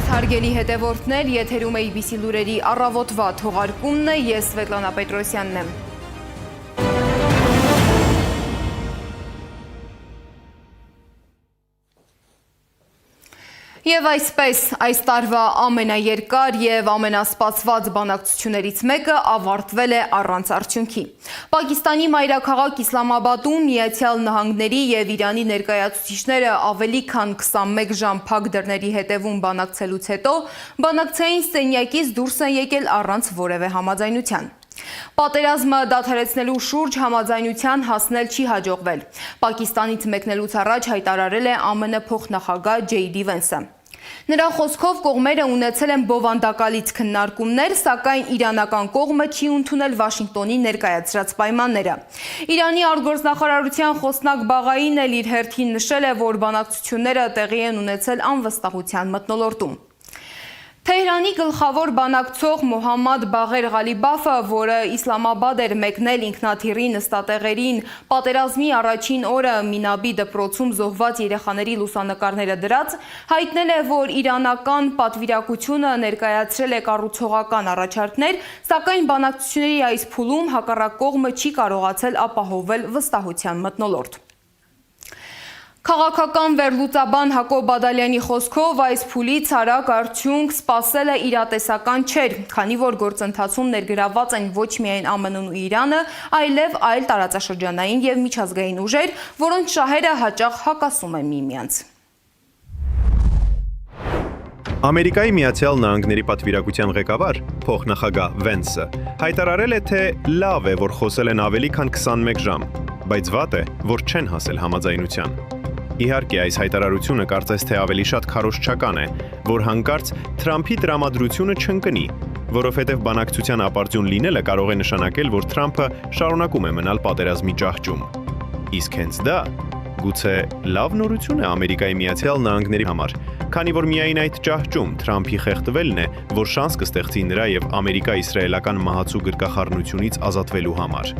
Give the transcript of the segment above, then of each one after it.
Հարգելի հետևորդներ, եթերում ABC լուրերի առավոտվա թողարկումն է, ես Սվետլանա Պետրոսյանն եմ։ Եվ այսպես, այս տարվա ամենաերկար և ամենասպասված բանակցություններից մեկը ավարտվել է առանց արդյունքի։ Պակիստանի մայրաքաղաք Իսլամաբադում Միացյալ Նահանգների և Իրանի ներկայացուցիչները ավելի քան 21 ժամ փակ դռների հետևում բանակցելուց հետո բանակցային սենյակից դուրս են եկել առանց որևէ համաձայնության։ Պատերազմը դադարեցնելու շուրջ համաձայնության հասնել չի հաջողվել։ Պակիստանից մեկնելուց առաջ հայտարարել է ԱՄՆ փոխնախագահ J.D. Vance-ը։ Նրա խոսքով կողմերը ունեցել են բովանդակալից քննարկումներ, սակայն իրանական կողմը չի ընդունել Վաշինգտոնի ներկայացրած պայմանները։ Իրանի արտգործնախարարության խոսնակ Բաղային էլ իր հերթին նշել է, որ բանակցությունները տեղի են ունեցել անվստահության մթնոլորտում։ Թեհրանի գլխավոր բանակցող Մոհամմադ Բաղեր Ղալիբաֆը, որը Իսլամաբադ էր մեկնել ինքնաթիռի նստատեղերին պատերազմի առաջին օրը Մինաբի դպրոցում զոհված երեխաների լուսանկարները դրած, հայտնել է, որ իրանական պատվիրակությունը ներկայացրել է կառուցողական առաջարկներ, սակայն բանակցությունների այս փուլում հակառակ կողմը չի կարողացել ապահովել վստահության մթնոլորտ։ Քաղաքական վերլուծաբան Հակոբ Բադալյանի խոսքով այս փուլից արագ արդյունք սպասելը իրատեսական չէր, քանի որ գործընթացում ներգրավված են ոչ միայն ԱՄՆ-ն ու Իրանը, այլև այլ տարածաշրջանային և միջազգային ուժեր, որոնց շահերը հաճախ հակասում են միմյանց։ Ամերիկայի Միացյալ Նահանգների պատվիրակության ղեկավար փոխնախագահ Վենսը հայտարարել է, թե լավ է, որ խոսել են ավելի քան 21 ժամ, բայց վատ է, որ չեն հասել համաձայնության։ Իհարկե, այս հայտարարությունը կարծես թե ավելի շատ քարոզչական է, որ հանկարծ Թրամփի տրամադրությունը չընկնի, որովհետև բանակցության ապարդյուն լինելը կարող է նշանակել, որ Թրամփը շարունակում է մնալ պատերազմի ճահճում։ Իսկ հենց դա գուցե լավ նորություն է Ամերիկայի Միացյալ Նահանգների համար, քանի որ միայն այդ ճահճում Թրամփի խեղդվելն է, որ շանս կստեղծի նրա և ամերիկա-իսրայելական մահացու գրկախառնությունից ազատվելու համար։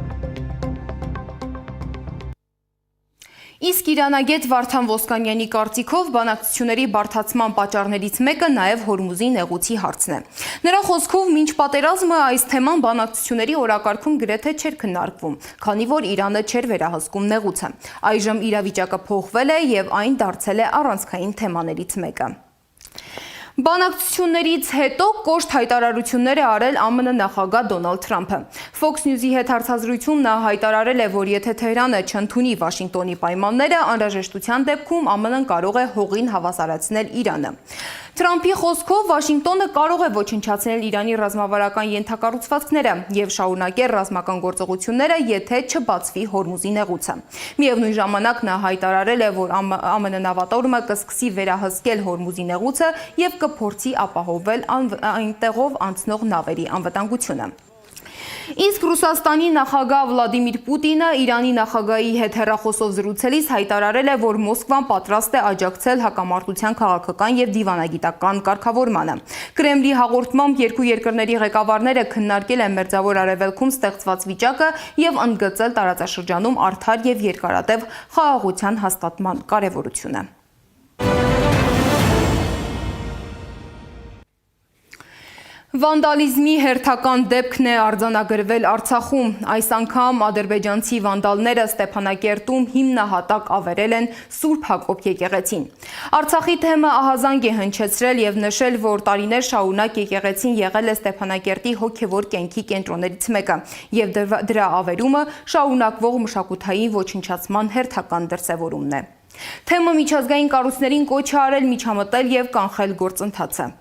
Իսկ իրանագետ Վարդան Ոսկանյանի կարծիքով բանակցությունների բարդացման պատճառներից մեկը նաև Հորմուզի նեղուցի հարցն է։ Նրա խոսքով մինչ պատերազմը այս թեման բանակցությունների օրակարգում գրեթե չէր քննարկվում, քանի որ Իրանը չէր վերահսկում նեղուցը։ Այժմ իրավիճակը փոխվել է և այն դարձել է առանցքային թեմաներից մեկը։ Բանակցություններից հետո կոշտ հայտարարություններ է արել ԱՄՆ նախագահ Դոնալդ Թրամփը։ Fox News-ի հետ հարցազրույցում նա հայտարարել է, որ եթե Թեհրանը չընդունի Վաշինգտոնի պայմանները, անհրաժեշտության դեպքում ԱՄՆ-ն կարող է հողին հավասարացնել Իրանը։ Թրամփի խոսքով Վաշինգտոնը կարող է ոչնչացնել Իրանի ռազմավարական ենթակառուցվածքները և շարունակել ռազմական գործողությունները, եթե չբացվի Հորմուզի նեղուցը։ Միևնույն ժամանակ նա հայտարարել է, որ ԱՄՆ նավատորմը կսկսի վերահսկել Հորմուզի նեղուցը և կփորձի ապահովել այնտեղով անցնող նավերի անվտանգությունը։ Իսկ Ռուսաստանի նախագահ Վլադիմիր Պուտինը Իրանի նախագահի հետ հեռախոսով զրուցելիս հայտարարել է, որ Մոսկվան պատրաստ է աջակցել հակամարտության քաղաքական և դիվանագիտական կարգավորմանը։ Կրեմլի հաղորդմամբ երկու երկրների ղեկավարները քննարկել են Մերձավոր Արևելքում ստեղծված վիճակը և ընդգծել տարածաշրջանում արդար և երկարատև խաղաղության հաստատման կարևորությունը։ Վանդալիզմի հերթական դեպքն է արձանագրվել Արցախում։ Այս անգամ ադրբեջանցի վանդալները Ստեփանակերտում հիմնահատակ ավերել են Սուրբ Հակոբ եկեղեցին։ Արցախի թեմը ահազանգ է հնչեցրել և նշել, որ տարիներ շարունակ եկեղեցին եղել է Ստեփանակերտի հոգևոր կյանքի կենտրոններից մեկը և դրա ավերումը շարունակվող մշակութային ոչնչացման հերթական դրսևորումն է։ Թեմը միջազգային կառույցներին կոչ է արել միջամտել և կանխել գործընթացը։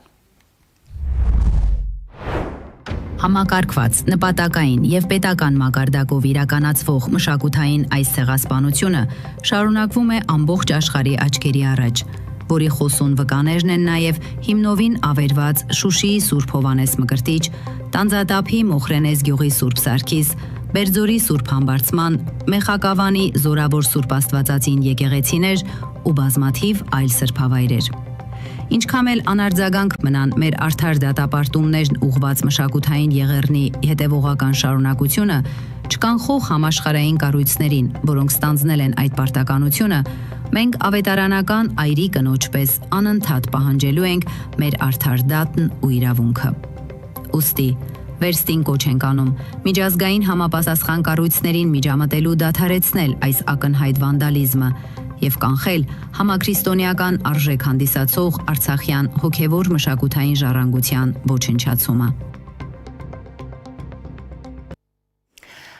Համակարգված, նպատակային և պետական մակարդակով իրականացվող մշակութային այս ցեղասպանությունը շարունակվում է ամբողջ աշխարհի աչքերի առաջ, որի խոսուն վկաներն են նաև հիմնովին ավերված Շուշիի Սուրբ Հովհաննես Մկրտիչ, Տանձատափի Մոխրենես գյուղի Սուրբ Սարգիս, Բերձորի Սուրբ Համբարձման, Մեխակավանի Զորավոր Սուրբ Աստվածածին եկեղեցիներ ու բազմաթիվ այլ սրբավայրեր։ Ինչքան էլ անարձագանք մնան մեր արդար դատապարտումներն ուղղված մշակութային եղեռնի հետևողական շարունակությունը, չկանխող համաշխարհային կառույցներին, որոնք ստանձնել են այդ պարտականությունը, մենք ավետարանական այրի կնոջ պես անընդհատ պահանջելու ենք մեր արդար դատն ու իրավունքը։ Ուստի վերստին կոչ ենք անում միջազգային համապատասխան կառույցներին միջամտելու դադարեցնել այս ակնհայտ վանդալիզմը եւ կանխել համաքրիստոնեական արժեք հանդիսացող արցախյան հոգեվոր մշակութային ժառանգության ոչնչացումը։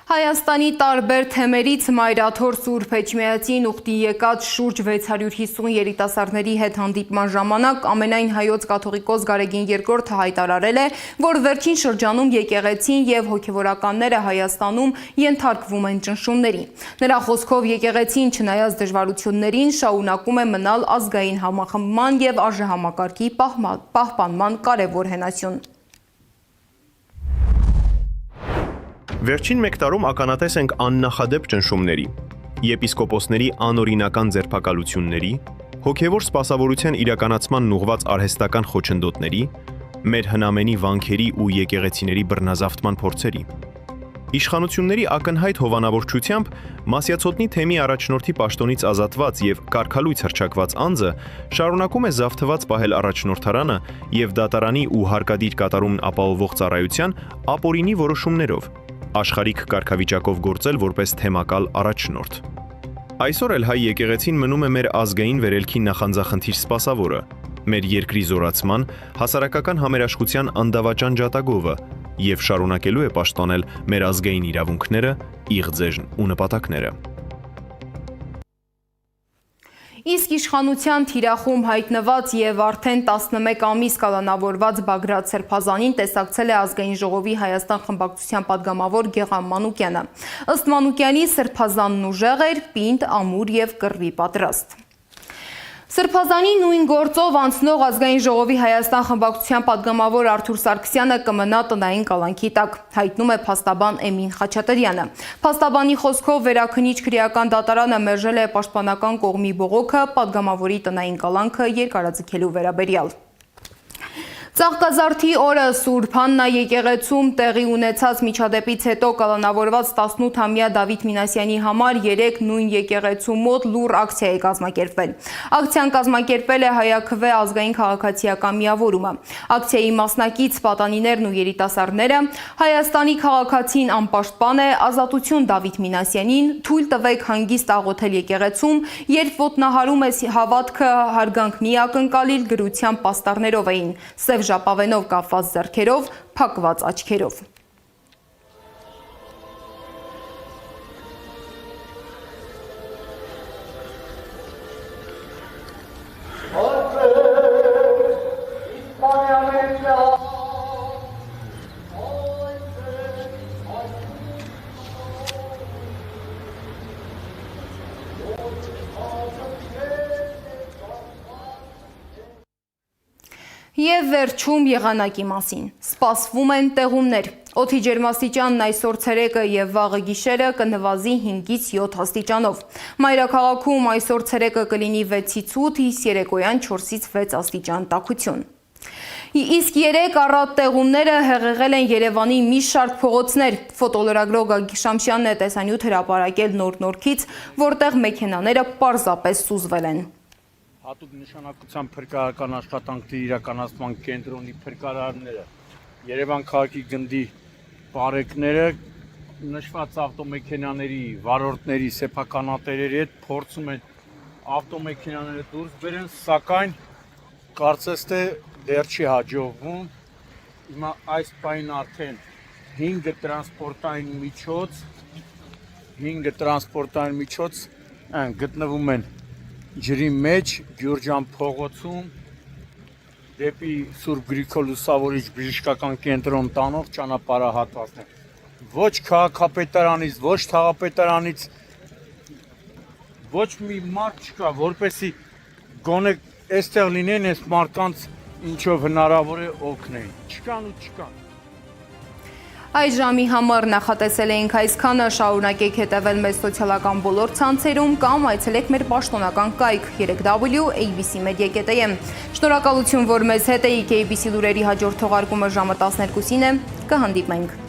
Հայաստանի տարբեր թեմերից Մայրաթոր Սուրբ Էջմիածին ուխտի եկած շուրջ 650 երիտասարդների հետ հանդիպման ժամանակ ամենայն հայոց կաթողիկոս Գարեգին II-ը հայտարարել է, որ վերջին շրջանում եկեղեցին եւ հոգեվորականները Հայաստանում ենթարկվում են ճնշումների։ Նրա խոսքով եկեղեցին չնայած դժվարություններին շարունակում է մնալ ազգային համախմբման եւ արժեհամակարգի պահպանման կարևոր հենասյուն։ Վերջին մեկ տարում ականատես ենք աննախադեպ ճնշումների, եպիսկոպոսների անօրինական ձերբակալությունների, հոգևոր սպասավորության իրականացման ուղղված արհեստական խոչընդոտների, մեր հնամենի վանքերի ու եկեղեցիների բռնազավթման փորձերի։ Իշխանությունների ակնհայտ հովանավորչությամբ Մասյացոտնի թեմի առաջնորդի պաշտոնից ազատված եւ կարգալույց հռչակված անձը շարունակում է զավթված պահել առաջնորդարանը եւ դատարանի ու հարկադիր կատարումն ապահովող ծառայության ապօրինի որոշումներով, աշխարհիկ կարգավիճակով գործել որպես թեմակալ առաջնորդ։ Այսօր էլ հայ եկեղեցին մնում է մեր ազգային վերելքի նախանձախնդիր սպասավորը, մեր երկրի զորացման, հասարակական համերաշխության անդավաճան ջատագովը եւ շարունակելու է պաշտպանել մեր ազգային իրավունքները, իղձերն ու նպատակները։ Իսկ իշխանության թիրախում հայտնված եւ արդեն 11 ամիս կալանավորված Բագրատ Սրբազանին տեսակցել է Ազգային ժողովի Հայաստան խմբակցության падգամավոր Գեղամ Մանուկյանը։ Ըստ Մանուկյանի Սրբազանն ուժեղ էր, պինդ, ամուր եւ կռվի պատրաստ։ Սրբազանի նույն գործով անցնող Ազգային ժողովի Հայաստան խմբակցության падգամավոր Արթուր Սարգսյանը կմնա տնային կալանքի տակ, հայտնում է փաստաբան Էմին Խաչատրյանը։ Փաստաբանի խոսքով վերաքննիչ քրեական դատարանը մերժել է պաշտպանական կողմի բողոքը падգամավորի տնային կալանքը երկարաձգելու վերաբերյալ։ Ծաղկազարդի օրը Սուրբ Աննա եկեղեցում տեղի ունեցած միջադեպից հետո կալանավորված 18-ամյա Դավիթ Մինասյանի համար 3 նույն եկեղեցու մոտ լուռ ակցիա է կազմակերպվել։ Ակցիան կազմակերպել է Հայաքվե ազգային քաղաքացիական միավորումը։ Ակցիայի մասնակից պատանիներն ու երիտասարդները Հայաստանի քաղաքացին անպաշտպան է, ազատություն Դավիթ Մինասյանին, թույլ տվեք հանգիստ աղոթել եկեղեցում, երբ ոտնահարում է հավատքը, հարգանք մի ակնկալիլ գրության պաստառներով էին։ Սև ժապավենով կապված ձեռքերով, փակված աչքերով։ Եվ վերջում եղանակի մասին։ Սպասվում են տեղումներ։ Օդի ջերմաստիճանն այսօր ցերեկը եւ վաղը գիշերը կնվազի 5-ից 7 աստիճանով։ Մայրաքաղաքում այսօր ցերեկը կլինի 6-ից 8, իսկ երեկոյան 4-ից 6 աստիճան տաքություն։ Իսկ 3 առատ տեղումները հեղեղել են Երևանի մի շարք փողոցներ։ Ֆոտոլրագրող Գագիկ Շամշյանն է տեսանյութ հրապարակել Նոր-Նորքից, որտեղ մեքենաները պարզապես սուզվել են։ Հատուկ նշանակության փրկարարական աշխատանքների իրականացման կենտրոնի փրկարարները, Երևան քաղաքի գնդի բարեկները նշված ավտոմեքենաների վարորդների սեփականատերերի հետ փորձում են ավտոմեքենաները դուրս բերեն, սակայն կարծես թե դեռ չի հաջողվում։ Հիմա այս պայն արդեն 5 տրանսպորտային միջոց գտնվում են ջրի մեջ Գյուրջան փողոցում դեպի Սուրբ Գրիգոր Լուսավորիչ բժշկական կենտրոն տանող ճանապարհահատվածներ։ Ոչ քաղաքապետարանից, ոչ թաղապետարանից ոչ մի մարդ չկա, որպեսի գոնե այստեղ լինեն այս մարդկանց ինչով հնարավոր է օգնեն։ Չկան ու չկան։ Այս ժամի համար նախատեսել էինք այսքանը, շարունակեք հետևել մեզ սոցիալական բոլոր ցանցերում կամ այցելեք մեր պաշտոնական կայք www.abc-media.am։ Շնորհակալություն, որ մեզ հետ էիք, ABC լուրերի հաջորդ թողարկումը ժամը 12-ին է, կհանդիպենք։